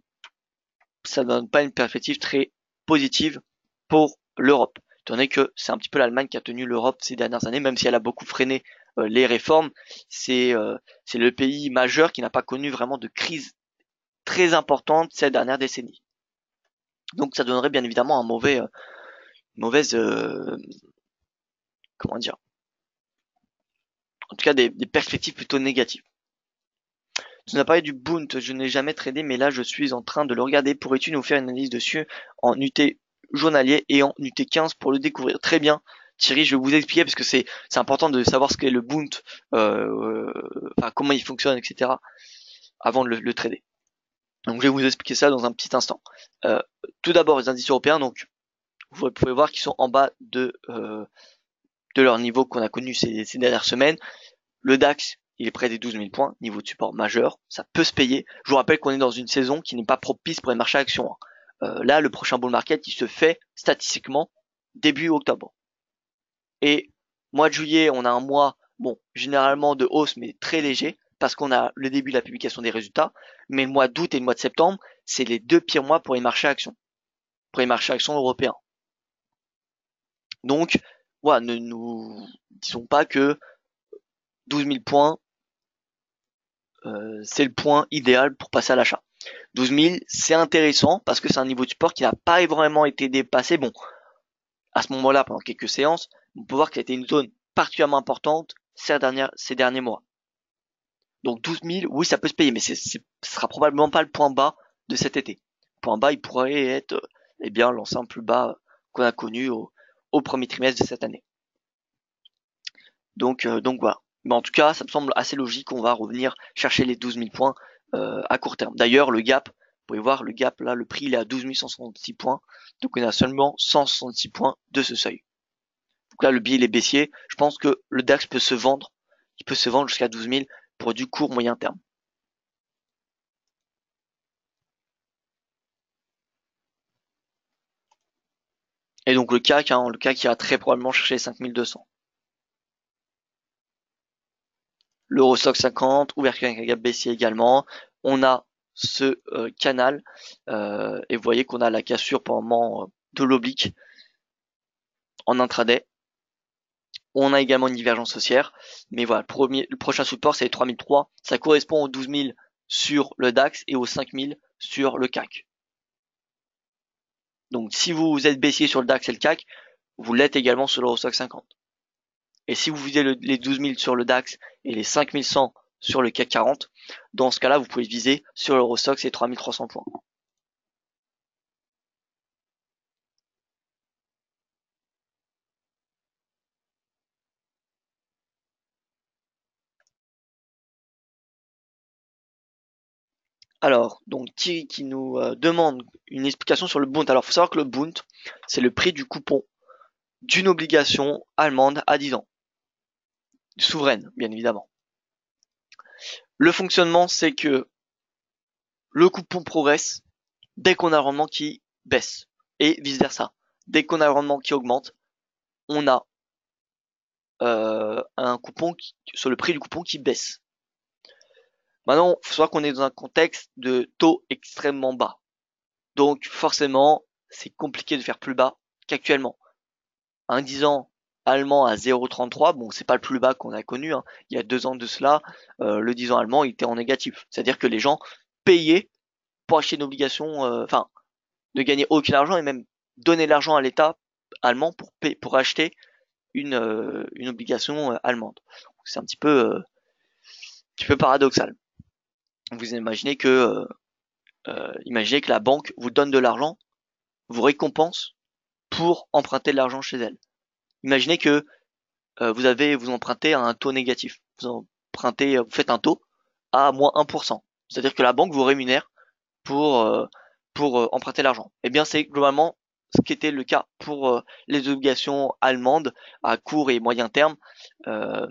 ça ne donne pas une perspective très positive pour l'Europe. Étant donné que c'est un petit peu l'Allemagne qui a tenu l'Europe ces dernières années, même si elle a beaucoup freiné les réformes, c'est le pays majeur qui n'a pas connu vraiment de crise très importante ces dernières décennies. Donc ça donnerait bien évidemment une mauvaise, comment dire, en tout cas des perspectives plutôt négatives. Tu nous as parlé du Bund, je n'ai jamais tradé, mais là je suis en train de le regarder. Pourrais-tu nous faire une analyse dessus en UT journalier et en UT15 pour le découvrir? Très bien, Thierry, je vais vous expliquer parce que c'est important de savoir ce qu'est le Bund, enfin comment il fonctionne, etc. avant de le trader. Donc je vais vous expliquer ça dans un petit instant. Tout d'abord les indices européens, donc vous pouvez voir qu'ils sont en bas de leur niveau qu'on a connu ces dernières semaines. Le DAX, il est près des 12 000 points, niveau de support majeur, ça peut se payer. Je vous rappelle qu'on est dans une saison qui n'est pas propice pour les marchés actions. Là, le prochain bull market, il se fait statistiquement début octobre. Et mois de juillet, on a un mois, bon, généralement de hausse, mais très léger, parce qu'on a le début de la publication des résultats. Mais le mois d'août et le mois de septembre, c'est les deux pires mois pour les marchés actions, pour les marchés actions européens. Donc, voilà, ne nous disons pas que 12 000 points, c'est le point idéal pour passer à l'achat. 12 000, c'est intéressant parce que c'est un niveau de support qui n'a pas vraiment été dépassé. Bon, à ce moment-là, pendant quelques séances, on peut voir qu'il a été une zone particulièrement importante ces derniers mois. Donc 12 000, oui, ça peut se payer, mais ce sera probablement pas le point bas de cet été. Le point bas, il pourrait être, eh bien, l'ensemble plus bas qu'on a connu au premier trimestre de cette année. Donc voilà. Mais en tout cas, ça me semble assez logique qu'on va revenir chercher les 12 000 points à court terme. D'ailleurs, le gap, vous pouvez voir, le gap là, le prix il est à 12 166 points. Donc on a seulement 166 points de ce seuil. Donc là, le billet il est baissier. Je pense que le DAX peut se vendre. Il peut se vendre jusqu'à 12 000 pour du court moyen terme. Et donc le CAC qui a très probablement cherché les 5200. L'Eurostoxx 50, ouverture avec un gap baissier également. On a ce canal et vous voyez qu'on a la cassure par moment de l'oblique en intraday. On a également une divergence haussière, mais voilà, le prochain support c'est les 3003, ça correspond aux 12 000 sur le DAX et aux 5 000 sur le CAC. Donc si vous êtes baissier sur le DAX et le CAC, vous l'êtes également sur l'Eurostoxx 50. Et si vous visez les 12 000 sur le DAX et les 5 100 sur le CAC 40, dans ce cas-là, vous pouvez viser sur l'Eurostoxx et 3 300 points. Alors, donc Thierry qui nous demande une explication sur le Bund. Alors, il faut savoir que le Bund, c'est le prix du coupon d'une obligation allemande à 10 ans. Souveraine, bien évidemment. Le fonctionnement, c'est que le coupon progresse dès qu'on a un rendement qui baisse. Et vice versa. Dès qu'on a un rendement qui augmente, on a un coupon sur le prix du coupon qui baisse. Maintenant, il faut savoir qu'on est dans un contexte de taux extrêmement bas. Donc forcément, c'est compliqué de faire plus bas qu'actuellement. Un 10 ans allemand à 0,33, bon, c'est pas le plus bas qu'on a connu. Hein. Il y a 2 ans de cela, le 10 ans allemand il était en négatif. C'est-à-dire que les gens payaient pour acheter une obligation, enfin, ne gagner aucun argent et même donner l'argent à l'État allemand pour acheter une obligation allemande. C'est un petit peu paradoxal. Vous imaginez que la banque vous donne de l'argent, vous récompense pour emprunter de l'argent chez elle. Imaginez que vous empruntez à un taux négatif. Vous faites un taux à moins 1%. C'est-à-dire que la banque vous rémunère pour, euh, pour emprunter l'argent. Eh bien, c'est globalement ce qui était le cas pour les obligations allemandes à court et moyen terme euh,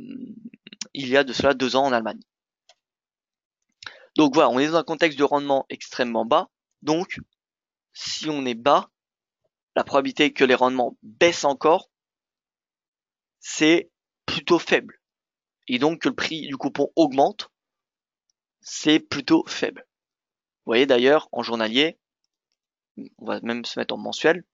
il y a de cela 2 ans en Allemagne. Donc voilà, on est dans un contexte de rendement extrêmement bas. Donc, si on est bas, la probabilité que les rendements baissent encore, c'est plutôt faible. Et donc que le prix du coupon augmente, c'est plutôt faible. Vous voyez d'ailleurs, en journalier, on va même se mettre en mensuel.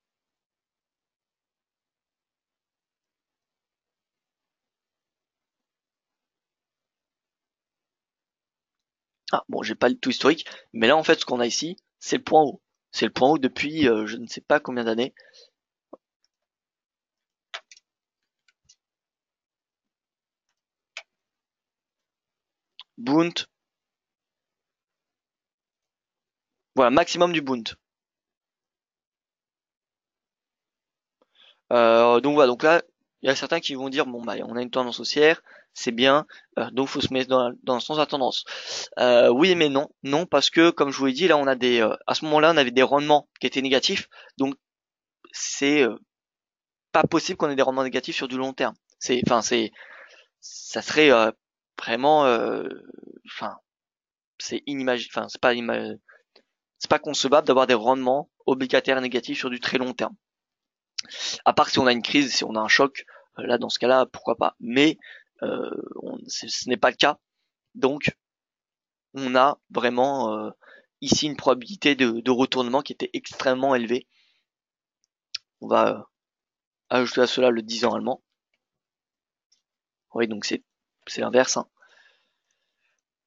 Ah, bon, j'ai pas le tout historique, mais là, en fait, ce qu'on a ici, c'est le point haut. C'est le point haut depuis je ne sais pas combien d'années. Bund, voilà, maximum du Bund. Donc voilà, donc là, il y a certains qui vont dire bon bah on a une tendance haussière, c'est bien, donc faut se mettre dans le sens de la tendance. Oui mais non, non parce que comme je vous l'ai dit là on a à ce moment-là on avait des rendements qui étaient négatifs, donc c'est pas possible qu'on ait des rendements négatifs sur du long terme. Ça serait vraiment, enfin c'est enfin c'est pas concevable d'avoir des rendements obligataires négatifs sur du très long terme. À part si on a une crise, si on a un choc, là dans ce cas-là, pourquoi pas. Mais ce n'est pas le cas. Donc on a vraiment ici une probabilité de retournement qui était extrêmement élevée. On va ajouter à cela le 10 ans allemand. Oui, donc c'est l'inverse. Hein.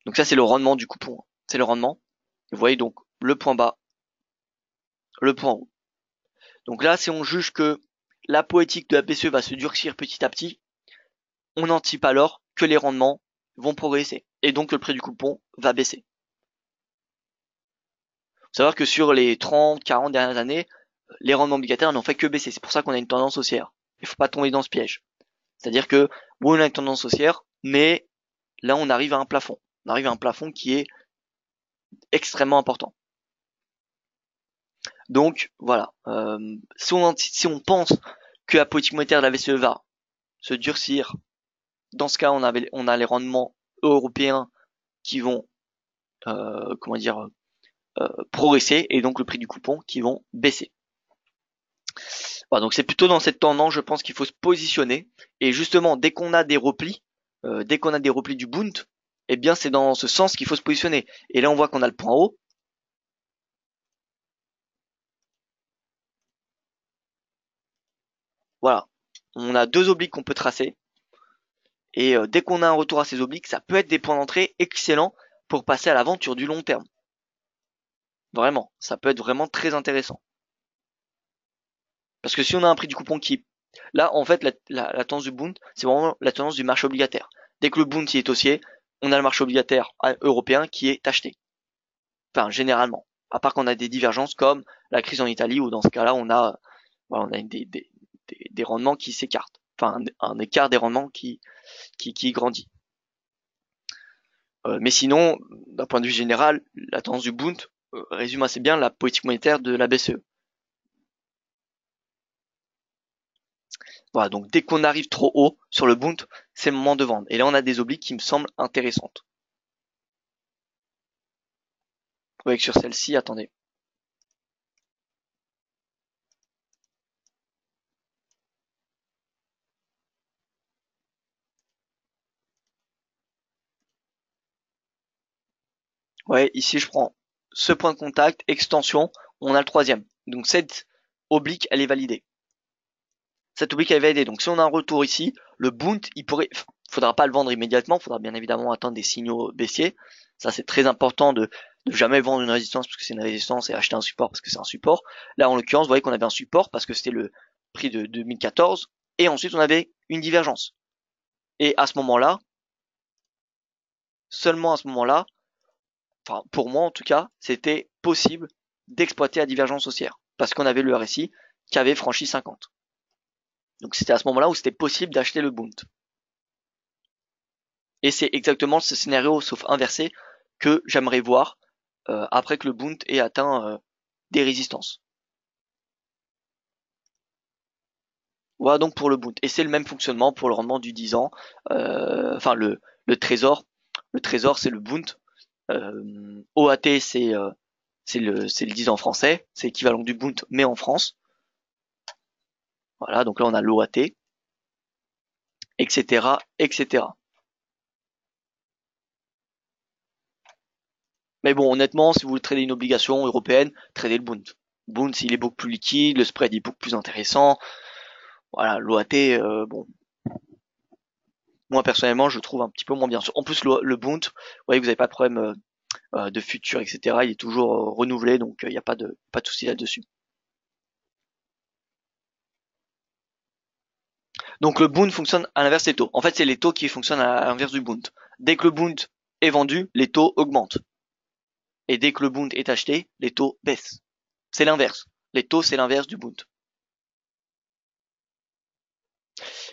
Donc ça c'est le rendement du coupon. C'est le rendement. Vous voyez donc le point bas, le point haut. Donc là, si on juge que la poétique de la BCE va se durcir petit à petit, on anticipe alors que les rendements vont progresser et donc le prix du coupon va baisser. Faut savoir que sur les 30, 40 dernières années, les rendements obligataires n'ont fait que baisser. C'est pour ça qu'on a une tendance haussière. Il faut pas tomber dans ce piège. C'est-à-dire que oui, on a une tendance haussière, mais là on arrive à un plafond. On arrive à un plafond qui est extrêmement important. Donc voilà, si on pense que la politique monétaire de la BCE va se durcir, dans ce cas on a les rendements européens qui vont comment dire progresser et donc le prix du coupon qui vont baisser. Voilà, donc c'est plutôt dans cette tendance, je pense qu'il faut se positionner. Et justement, dès qu'on a des replis du Bund, eh bien c'est dans ce sens qu'il faut se positionner. Et là on voit qu'on a le point haut. Voilà, on a deux obliques qu'on peut tracer. Et dès qu'on a un retour à ces obliques, ça peut être des points d'entrée excellents pour passer à l'aventure du long terme. Vraiment, ça peut être vraiment très intéressant. Parce que si on a un prix du coupon qui... Là, en fait, la tendance du Bund, c'est vraiment la tendance du marché obligataire. Dès que le Bund y est haussier, on a le marché obligataire européen qui est acheté. Enfin, généralement. À part qu'on a des divergences comme la crise en Italie, où dans ce cas-là, voilà, on a des rendements qui s'écartent. Enfin, un écart des rendements qui grandit. Mais sinon, d'un point de vue général, la tendance du Bund résume assez bien la politique monétaire de la BCE. Voilà, donc dès qu'on arrive trop haut sur le Bund, c'est le moment de vendre. Et là, on a des obliques qui me semblent intéressantes. Vous voyez que sur celle-ci, attendez. Ouais, ici, je prends ce point de contact, extension, on a le troisième. Donc cette oblique, elle est validée. Cette oblique, elle est validée. Donc si on a un retour ici, le Bund, faudra pas le vendre immédiatement, faudra bien évidemment attendre des signaux baissiers. Ça, c'est très important de jamais vendre une résistance parce que c'est une résistance et acheter un support parce que c'est un support. Là, en l'occurrence, vous voyez qu'on avait un support parce que c'était le prix de 2014 et ensuite on avait une divergence. Et à ce moment-là, seulement à ce moment-là, enfin pour moi en tout cas, c'était possible d'exploiter la divergence haussière parce qu'on avait le RSI qui avait franchi 50. Donc c'était à ce moment-là où c'était possible d'acheter le Bund. Et c'est exactement ce scénario, sauf inversé, que j'aimerais voir après que le Bund ait atteint des résistances. Voilà donc pour le Bund. Et c'est le même fonctionnement pour le rendement du 10 ans. Enfin le trésor. Le trésor c'est le Bund. OAT c'est le 10 ans français. C'est l'équivalent du Bund mais en France. Voilà, donc là on a l'OAT, etc., etc. Mais bon, honnêtement, si vous voulez trader une obligation européenne, tradez le Bund. Bund, il est beaucoup plus liquide, le spread est beaucoup plus intéressant. Voilà, l'OAT, bon, moi personnellement, je trouve un petit peu moins bien. En plus, le Bund, vous voyez, vous n'avez pas de problème de futur, etc. Il est toujours renouvelé, donc il n'y a pas de souci là-dessus. Donc le Bund fonctionne à l'inverse des taux. En fait, c'est les taux qui fonctionnent à l'inverse du Bund. Dès que le Bund est vendu, les taux augmentent. Et dès que le Bund est acheté, les taux baissent. C'est l'inverse. Les taux, c'est l'inverse du Bund.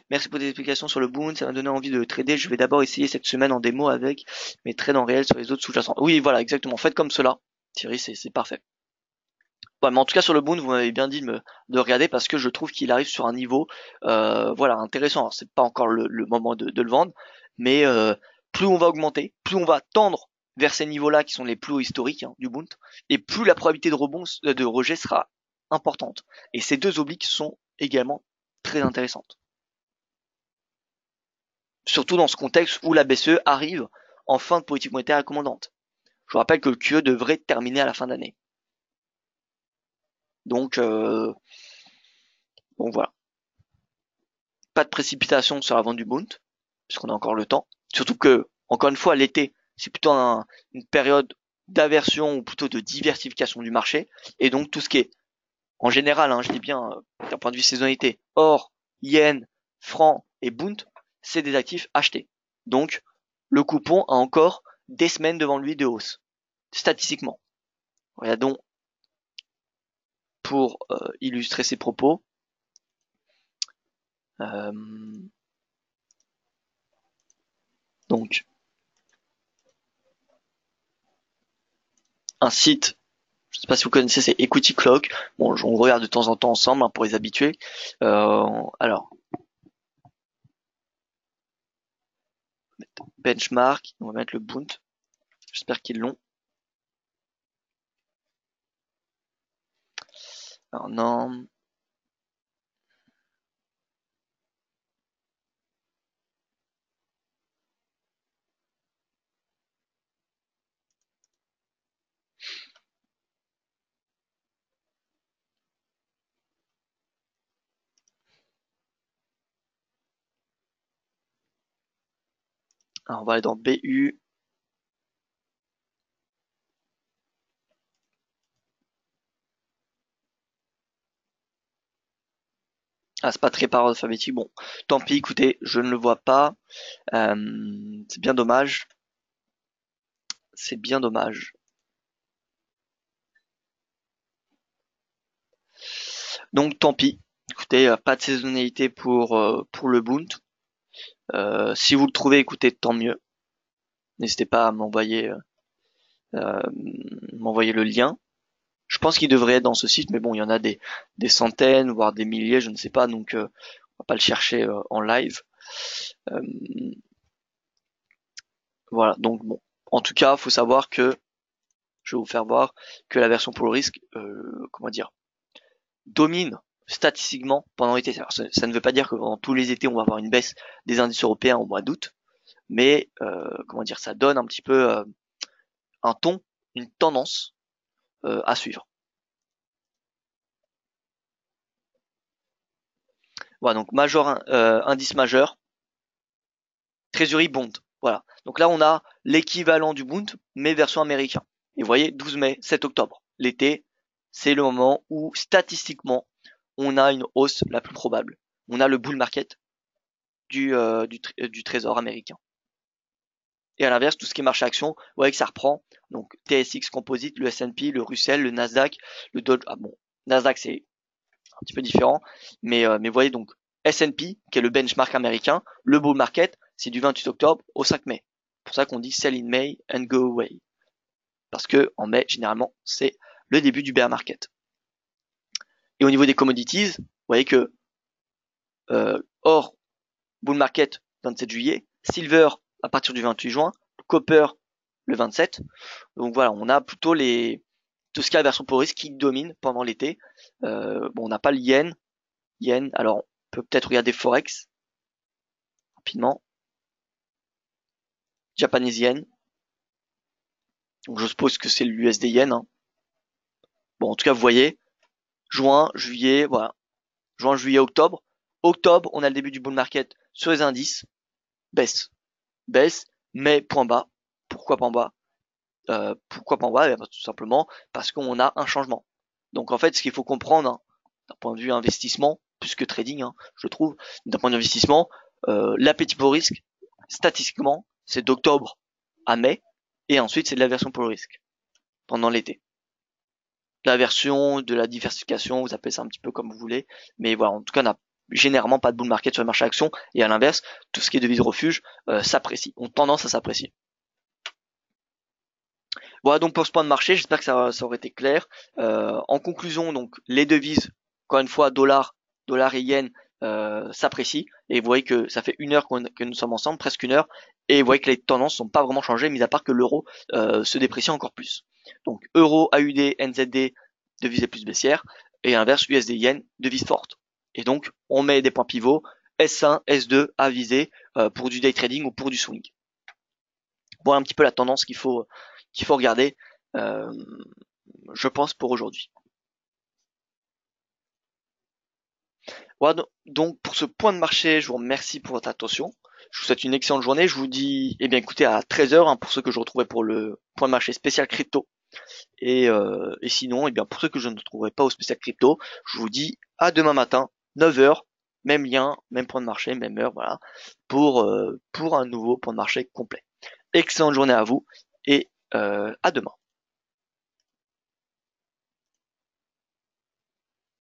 Merci pour tes explications sur le Bund, ça m'a donné envie de trader. Je vais d'abord essayer cette semaine en démo avec mes trades en réel sur les autres sous-jacents. Oui, voilà, exactement. Faites comme cela. Thierry, c'est parfait. Ouais, mais en tout cas sur le Bund, vous m'avez bien dit de regarder parce que je trouve qu'il arrive sur un niveau voilà intéressant. Alors, c'est pas encore le moment de le vendre, mais plus on va augmenter, plus on va tendre vers ces niveaux-là qui sont les plus hauts historiques du Bund, et plus la probabilité de rebond de rejet sera importante. Et ces deux obliques sont également très intéressantes. Surtout dans ce contexte où la BCE arrive en fin de politique monétaire accommodante. Je vous rappelle que le QE devrait terminer à la fin d'année. Donc voilà. Pas de précipitation sur la vente du Bund, puisqu'on a encore le temps. Surtout que, encore une fois, l'été, c'est plutôt une période d'aversion ou plutôt de diversification du marché. Et donc tout ce qui est, en général, je dis bien d'un point de vue saisonnalité, or, yen, franc et Bund, c'est des actifs achetés. Donc le coupon a encore des semaines devant lui de hausse, statistiquement. Regardons pour illustrer ses propos. Donc un site, je ne sais pas si vous connaissez, c'est Equity Clock. Bon, on regarde de temps en temps ensemble pour les habitués. Alors, benchmark, on va mettre le Bund. J'espère qu'ils l'ont. Alors non. Alors, on va aller dans BU. Ah, c'est pas très par ordre alphabétique. Bon, tant pis, écoutez, je ne le vois pas. C'est bien dommage. C'est bien dommage. Donc tant pis. Écoutez, pas de saisonnalité pour le Bund. Si vous le trouvez, écoutez, tant mieux. N'hésitez pas à m'envoyer le lien. Je pense qu'il devrait être dans ce site, mais bon, il y en a des centaines, voire des milliers, je ne sais pas, donc on va pas le chercher en live. Voilà, donc bon. En tout cas, faut savoir que, je vais vous faire voir, que la version pour le risque, comment dire, domine statistiquement pendant l'été. Ça ne veut pas dire que pendant tous les étés, on va avoir une baisse des indices européens au mois d'août, mais comment dire, ça donne un petit peu un ton, une tendance à suivre. Voilà, donc indice majeur, Treasury Bond. Voilà. Donc là, on a l'équivalent du Bund, mais version américain. Et vous voyez, 12 mai, 7 octobre. L'été, c'est le moment où, statistiquement, on a une hausse la plus probable. On a le bull market du trésor américain. Et à l'inverse, tout ce qui est marché action, vous voyez que ça reprend. Donc TSX Composite, le S&P, le Russell, le Nasdaq, le Dow. Ah bon, Nasdaq c'est un petit peu différent, mais vous voyez donc S&P qui est le benchmark américain, le bull market c'est du 28 octobre au 5 mai. C'est pour ça qu'on dit sell in May and go away. Parce que en mai généralement c'est le début du bear market. Et au niveau des commodities, vous voyez que or bull market 27 juillet, silver à partir du 28 juin, copper le 27. Donc voilà, on a plutôt tout ce qui est la version pour risque qui domine pendant l'été. Bon, on n'a pas le yen. Alors on peut peut-être regarder Forex rapidement. Japanese yen. Donc je suppose que c'est l'USD yen. Bon, en tout cas, vous voyez, juin, juillet, voilà. Juin, juillet, octobre. Octobre, on a le début du bull market sur les indices. Baisse. Mais point bas. Pourquoi point bas Pourquoi pas en bas? Tout simplement parce qu'on a un changement. Donc en fait, ce qu'il faut comprendre, hein, d'un point de vue investissement, plus que trading, hein, je trouve, d'un point de vue investissement, l'appétit pour le risque, statistiquement, c'est d'octobre à mai, et ensuite c'est de l'aversion pour le risque pendant l'été. L'aversion, de la diversification, vous appelez ça un petit peu comme vous voulez, mais voilà, en tout cas, on n'a généralement pas de bull market sur le marché actions, et à l'inverse, tout ce qui est devise refuge s'apprécie, ont tendance à s'apprécier. Voilà donc pour ce point de marché, j'espère que ça aurait été clair. En conclusion, donc les devises, encore une fois, dollar et yen s'apprécient. Et vous voyez que ça fait une heure que nous sommes ensemble, presque une heure, et vous voyez que les tendances sont pas vraiment changées, mis à part que l'euro se déprécie encore plus. Donc euro, AUD, NZD, devises plus baissières, et inverse USD yen, devise forte. Et donc on met des points pivots S1, S2 à viser pour du day trading ou pour du swing. Voilà un petit peu la tendance qu'il faut regarder, euh, je pense, pour aujourd'hui. Voilà, donc pour ce point de marché, je vous remercie pour votre attention. Je vous souhaite une excellente journée. Je vous dis, eh bien écoutez, à 13h, hein, pour ceux que je retrouverai pour le point de marché spécial crypto. Et sinon, eh bien pour ceux que je ne retrouverai pas au spécial crypto, je vous dis à demain matin, 9h, même lien, même point de marché, même heure, voilà, pour un nouveau point de marché complet. Excellente journée à vous et à demain.